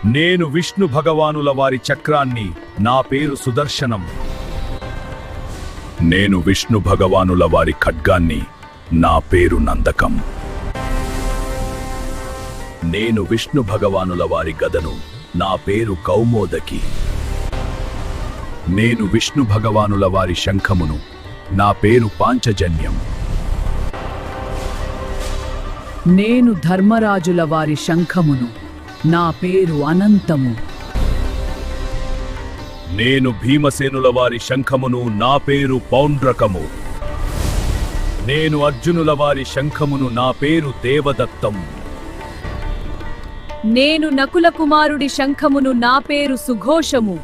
నేను విష్ణు భగవానుల వారి చక్రాన్ని, నా పేరు సుదర్శనం. నేను విష్ణు భగవానుల వారి ఖడ్గాన్ని, నా పేరు నందకం. నేను విష్ణు భగవానుల వారి గదను, నా పేరు కౌమోదకి. నేను విష్ణు భగవానుల వారి శంఖమును, నా పేరు పాంచజన్యం. నేను ధర్మరాజుల వారి శంఖమును, నా పేరు అనంతము. నేను భీమసేనుల వారి శంఖమును, నా పేరు పౌండ్రకము. నేను అర్జునుల వారి శంఖమును, నా పేరు దేవదత్తం. నేను నకుల కుమారుడి శంఖమును, నా పేరు సుఘోషము.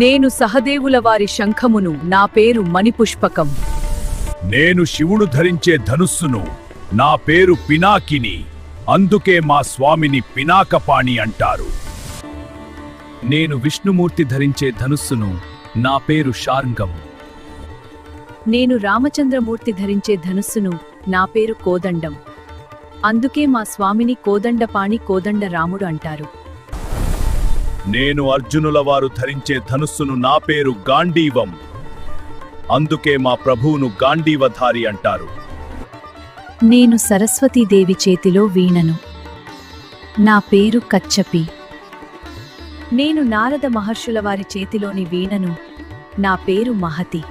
నేను సహదేవుల వారి శంఖమును, నా పేరు మణిపుష్పకం. నేను శివుడు ధరించే ధనుస్సును, నా పేరు పినాకిని. అందుకే మా స్వామిని పినాకపాణి అంటారు. నేను విష్ణుమూర్తి ధరించే ధనుస్సును, నా పేరు శార్ంగం. నేను రామచంద్రమూర్తి ధరించే ధనుస్సును, నా పేరు కోదండం. అందుకే మా స్వామిని కోదండపాణి, కోదండ రాముడు అంటారు. నేను అర్జునుల వారు ధరించే ధనుస్సును, నా పేరు గాంధీవం. అందుకే మా ప్రభువును గాంధీవధారి అంటారు. నేను సరస్వతీదేవి చేతిలో వీణను, నా పేరు కచ్చపి. నేను నారద మహర్షుల వారి చేతిలోని వీణను, నా పేరు మహతి.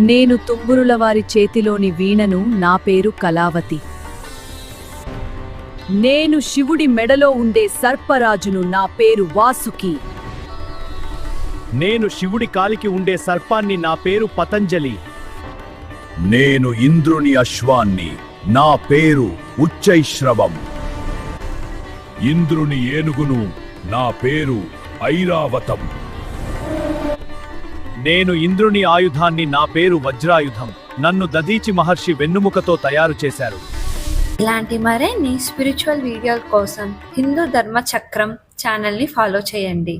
నేను తుంబురుల వారి చేతిలోని వీణను, నా పేరు కళావతి. నేను శివుడి మెడలో ఉండే సర్పరాజును, నా పేరు వాసుకి. నేను శివుడి కాలికి ఉండే సర్పాన్ని, నా పేరు పతంజలి. నేను ఇంద్రుని అశ్వాన్ని, నా పేరు ఉచ్చైశ్రవం. ఇంద్రుని ఏనుగును, నా పేరు ఐరావతం. నేను ఇంద్రుని ఆయుధాన్ని, నా పేరు వజ్రాయుధం. నన్ను దధీచి మహర్షి వెన్నుముకతో తయారు చేశారు. ఇలాంటి మరిన్ని స్పిరిచువల్ వీడియోల కోసం హిందూ ధర్మ చక్రం ఛానల్ని ఫాలో చేయండి.